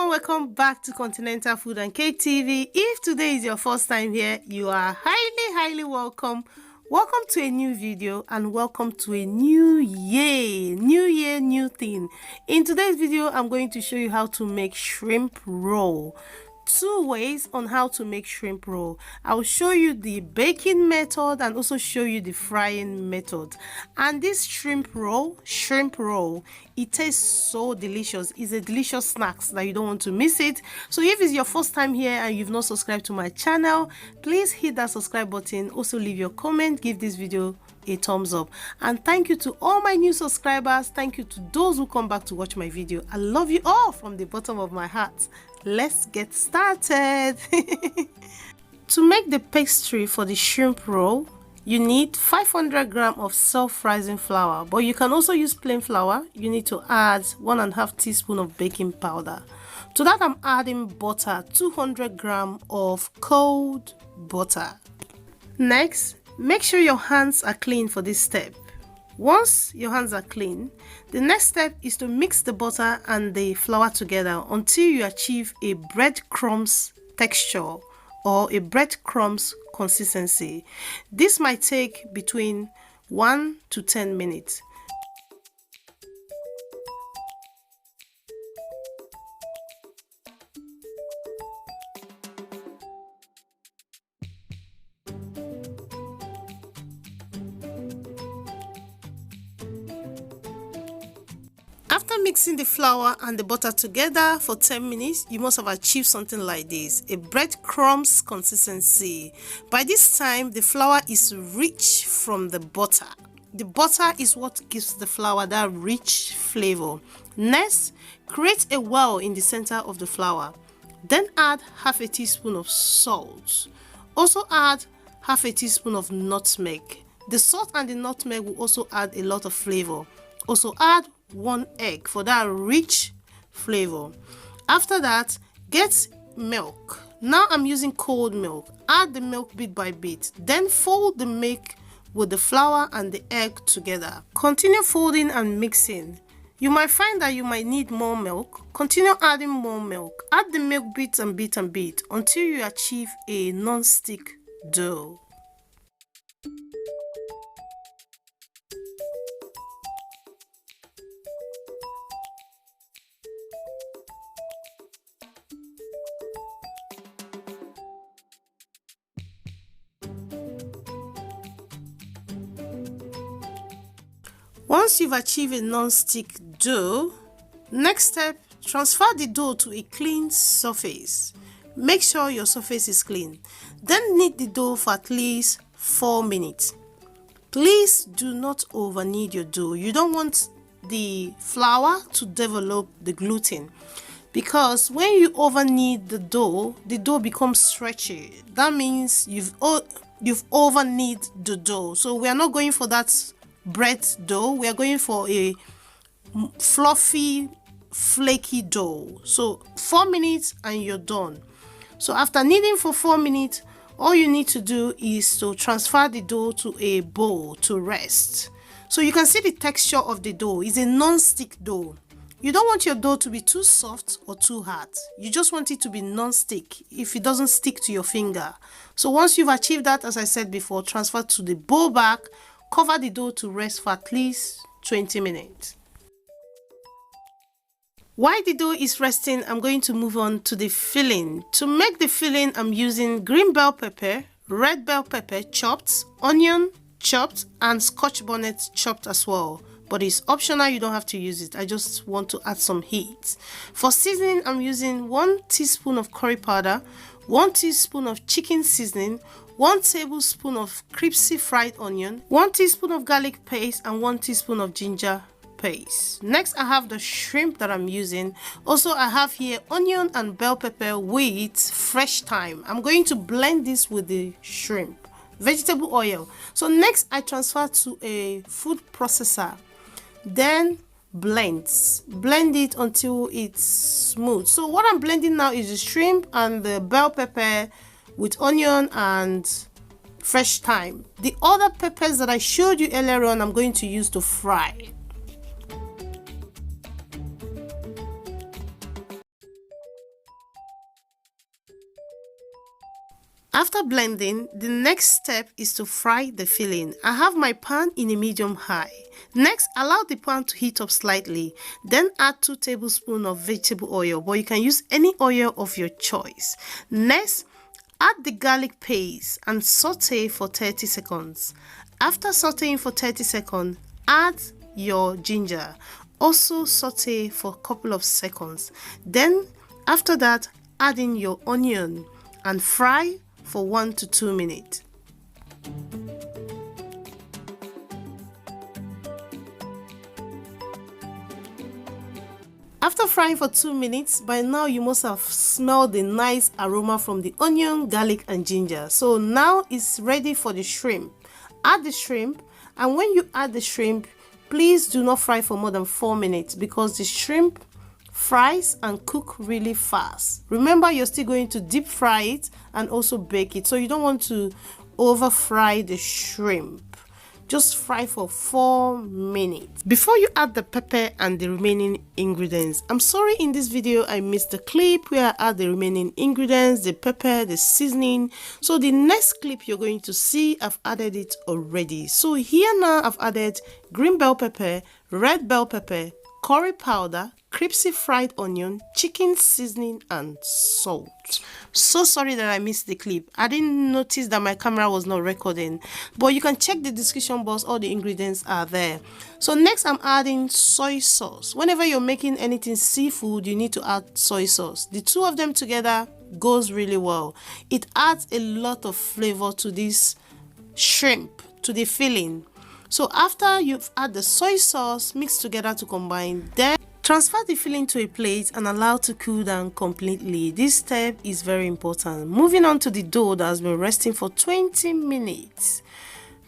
welcome back to Continental Food and Cake TV. If today is your first time here, you are highly welcome. Welcome to a new video and welcome to a new year, new thing. In today's video, I'm going to show you how to make shrimp roll. Two ways on how to make shrimp roll. I will show you the baking method and also show you the frying method. And this shrimp roll, it tastes so delicious. It's a delicious snack that you don't want to miss it. So if it's your first time here and you've not subscribed to my channel, please hit that subscribe button. Also leave your comment, give this video a thumbs up, and thank you to all my new subscribers. Thank you to those who come back to watch my video. I love you all from the bottom of my heart. Let's get started. To make the pastry for the shrimp roll, you need 500 grams of self-rising flour, but you can also use plain flour. You need to add 1.5 teaspoons of baking powder. To that, I'm adding butter, 200 grams of cold butter. Next, make sure your hands are clean for this step. Once your hands are clean, the next step is to mix the butter and the flour together until you achieve a breadcrumbs texture or a breadcrumbs consistency. This might take between 1 to 10 minutes. After mixing the flour and the butter together for 10 minutes, you must have achieved something like this, a breadcrumbs consistency. By this time, the flour is rich from the butter. The butter is what gives the flour that rich flavor. Next, create a well in the center of the flour. Then add half a teaspoon of salt. Also add half a teaspoon of nutmeg. The salt and the nutmeg will also add a lot of flavor. Also add 1 egg for that rich flavor. After that, get milk. Now I'm using cold milk. Add the milk bit by bit. Then fold the milk with the flour and the egg together. Continue folding and mixing. You might find that you might need more milk. Continue adding more milk. Add the milk bit and bit and bit until you achieve a non-stick dough. Once you've achieved a non-stick dough, next step, transfer the dough to a clean surface. Make sure your surface is clean. Then knead the dough for at least 4 minutes. Please do not over knead your dough. You don't want the flour to develop the gluten, because when you over knead the dough becomes stretchy. That means you've over knead the dough. So we are not going for that bread dough. We are going for a fluffy, flaky dough. So 4 minutes and you're done. So after kneading for 4 minutes, all you need to do is to transfer the dough to a bowl to rest. So you can see the texture of the dough. It's a non-stick dough. You don't want your dough to be too soft or too hard. You just want it to be non-stick if it doesn't stick to your finger. So once you've achieved that, as I said before, transfer to the bowl back. Cover the dough to rest for at least 20 minutes. While the dough is resting, I'm going to move on to the filling. To make the filling, I'm using green bell pepper, red bell pepper chopped, onion chopped, and Scotch bonnet chopped as well. But it's optional, you don't have to use it. I just want to add some heat. For seasoning, I'm using 1 teaspoon of curry powder, 1 teaspoon of chicken seasoning, 1 tablespoon of crispy fried onion, 1 teaspoon of garlic paste, and 1 teaspoon of ginger paste. Next, I have the shrimp that I'm using. Also, I have here onion and bell pepper with fresh thyme. I'm going to blend this with the shrimp, vegetable oil. So next, I transfer to a food processor. Then blend it until it's smooth. So what I'm blending now is the shrimp and the bell pepper with onion and fresh thyme. The other peppers that I showed you earlier on, I'm going to use to fry. After blending, the next step is to fry the filling. I have my pan in a medium high. Next, allow the pan to heat up slightly. Then add 2 tablespoons of vegetable oil, but you can use any oil of your choice. Next, add the garlic paste and saute for 30 seconds. After sauteing for 30 seconds, add your ginger. Also saute for a couple of seconds. Then, after that, add in your onion and fry for 1 to 2 minutes. After frying for 2 minutes, by now you must have smelled the nice aroma from the onion, garlic and ginger. So now it's ready for the shrimp. Add the shrimp, and when you add the shrimp, please do not fry for more than 4 minutes because the shrimp fries and cook really fast. Remember, you're still going to deep fry it and also bake it, so you don't want to over fry the shrimp. Just fry for 4 minutes before you add the pepper and the remaining ingredients. I'm sorry, in this video I missed the clip where I add the remaining ingredients, the pepper, the seasoning. So the next clip you're going to see, I've added it already. So here now I've added green bell pepper, red bell pepper, curry powder, crispy fried onion, chicken seasoning and salt. So sorry that I missed the clip. I didn't notice that my camera was not recording, but you can check the description box, all the ingredients are there. So next I'm adding soy sauce. Whenever you're making anything seafood, you need to add soy sauce. The two of them together goes really well. It adds a lot of flavor to this shrimp, to the filling. So after you've added the soy sauce, mix together to combine, then transfer the filling to a plate and allow to cool down completely. This step is very important. Moving on to the dough that has been resting for 20 minutes.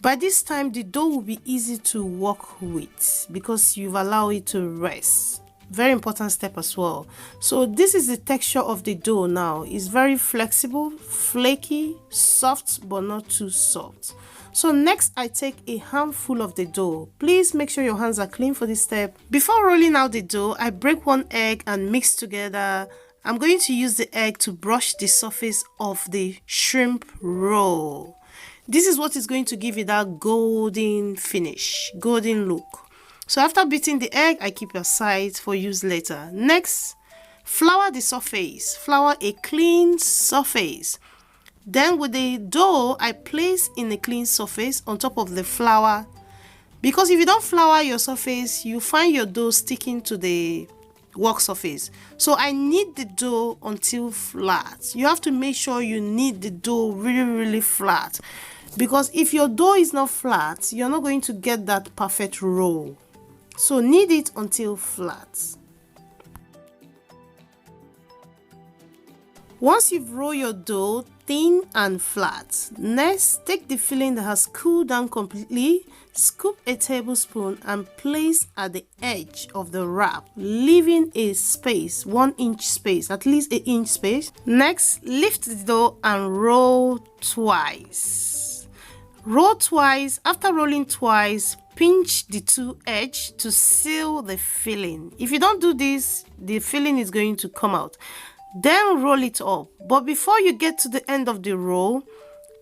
By this time, the dough will be easy to work with because you've allowed it to rest. Very important step as well. So this is the texture of the dough now. It's very flexible, flaky, soft, but not too soft. So next I take a handful of the dough. Please make sure your hands are clean for this step. Before rolling out the dough, I break 1 egg and mix together. I'm going to use the egg to brush the surface of the shrimp roll. This is what is going to give it that golden finish, golden look. So after beating the egg, I keep it aside for use later. Next, flour the surface. Flour a clean surface. Then with the dough, I place in a clean surface on top of the flour. Because if you don't flour your surface, you find your dough sticking to the work surface. So I knead the dough until flat. You have to make sure you knead the dough really flat. Because if your dough is not flat, you're not going to get that perfect roll. So knead it until flat. Once you've rolled your dough thin and flat, next take the filling that has cooled down completely, scoop a tablespoon and place at the edge of the wrap, leaving a space, 1 inch space, at least 1 inch space. Next, lift the dough and roll twice. Roll twice. After rolling twice, pinch the 2 edges to seal the filling. If you don't do this, the filling is going to come out. Then roll it up. But before you get to the end of the roll,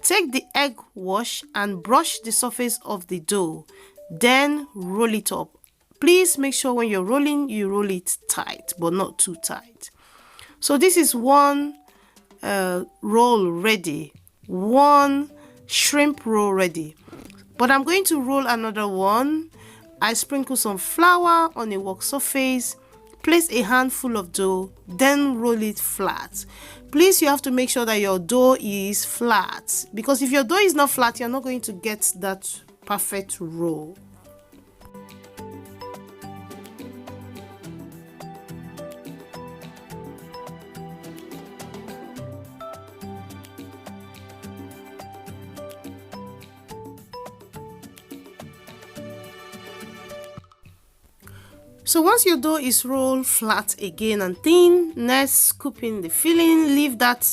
take the egg wash and brush the surface of the dough. Then roll it up. Please make sure when you're rolling, you roll it tight, but not too tight. So this is 1 roll ready, 1 shrimp roll ready. But I'm going to roll another one. I sprinkle some flour on a work surface, place a handful of dough, then roll it flat. Please, you have to make sure that your dough is flat, because if your dough is not flat, you're not going to get that perfect roll. So once your dough is rolled flat again and thin, next scoop in the filling, leave that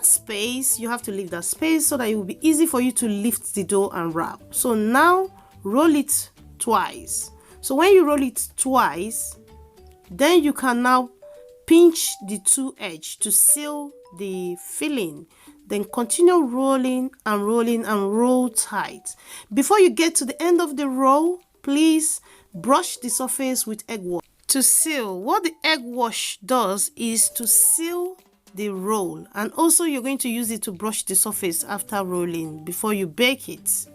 space. You have to leave that space so that it will be easy for you to lift the dough and wrap. So now roll it twice. So when you roll it twice, then you can now pinch the 2 edges to seal the filling. Then continue rolling and rolling and roll tight. Before you get to the end of the roll, please brush the surface with egg wash. To seal, what the egg wash does is to seal the roll, and also you're going to use it to brush the surface after rolling before you bake it,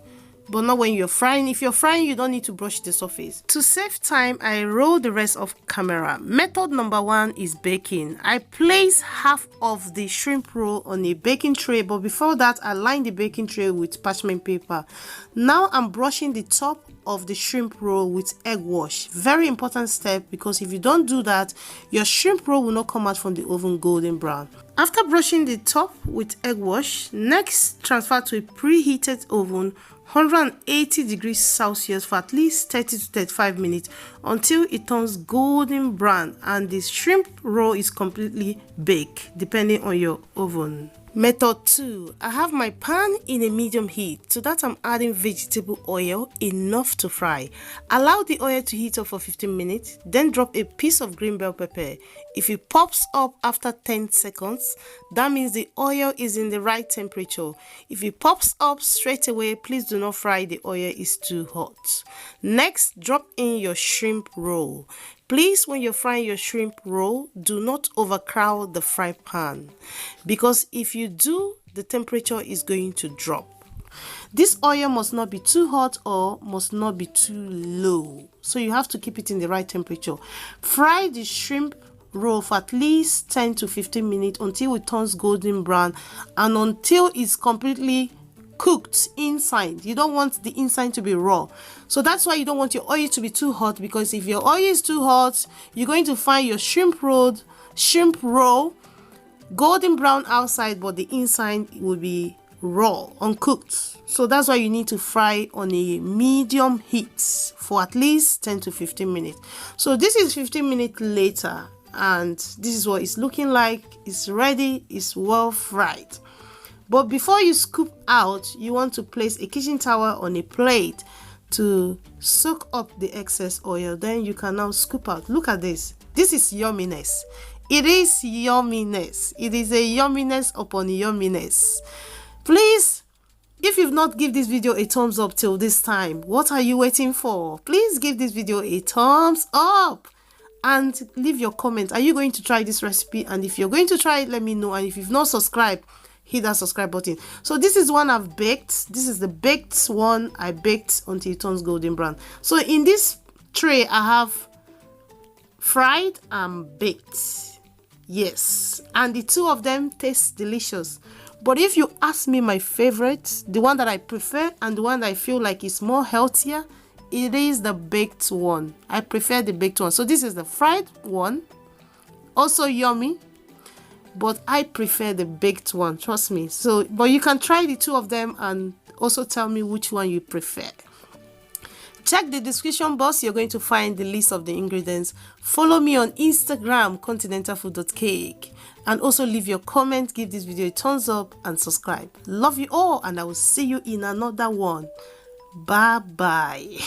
but not when you're frying. If you're frying, you don't need to brush the surface. To save time, I roll the rest of camera. Method number 1 is baking. I place half of the shrimp roll on a baking tray, but before that, I line the baking tray with parchment paper. Now I'm brushing the top of the shrimp roll with egg wash. Very important step, because if you don't do that, your shrimp roll will not come out from the oven golden brown. After brushing the top with egg wash, next transfer to a preheated oven 180 degrees Celsius for at least 30 to 35 minutes until it turns golden brown and the shrimp roll is completely baked, depending on your oven. Method 2. I have my pan in a medium heat. To that, I'm adding vegetable oil, enough to fry. Allow the oil to heat up for 15 minutes, then drop a piece of green bell pepper. If it pops up after 10 seconds, that means the oil is in the right temperature. If it pops up straight away, please do not fry, the oil is too hot. Next, drop in your shrimp roll. Please, when you're frying your shrimp roll, do not overcrowd the fry pan, because if you do, the temperature is going to drop. This oil must not be too hot or must not be too low, so you have to keep it in the right temperature. Fry the shrimp roll for at least 10 to 15 minutes until it turns golden brown and until it's completely cooked inside. You don't want the inside to be raw, so that's why you don't want your oil to be too hot, because if your oil is too hot, you're going to find your shrimp roll golden brown outside, but the inside will be raw, uncooked. So that's why you need to fry on a medium heat for at least 10 to 15 minutes. So this is 15 minutes later, and this is what it's looking like. It's ready, it's well fried. But before you scoop out, you want to place a kitchen towel on a plate to soak up the excess oil. Then you can now scoop out. Look at this. This is yumminess. It is yumminess. It is a yumminess upon yumminess. Please, if you've not given this video a thumbs up till this time, what are you waiting for? Please give this video a thumbs up and leave your comment. Are you going to try this recipe? And if you're going to try it, let me know. And if you've not subscribed, hit that subscribe button. So this is one I've baked. This is the baked one I baked until it turns golden brown. So in this tray, I have fried and baked. Yes, and the two of them taste delicious. But if you ask me my favorite, the one that I prefer and the one that I feel like is more healthier, it is the baked one. I prefer the baked one. So this is the fried one, also yummy, but I prefer the baked one, trust me. So, but you can try the two of them and also tell me which one you prefer. Check the description box, you're going to find the list of the ingredients. Follow me on Instagram, continentalfood.cake, and also leave your comment, give this video a thumbs up and subscribe. Love you all, and I will see you in another one. Bye bye.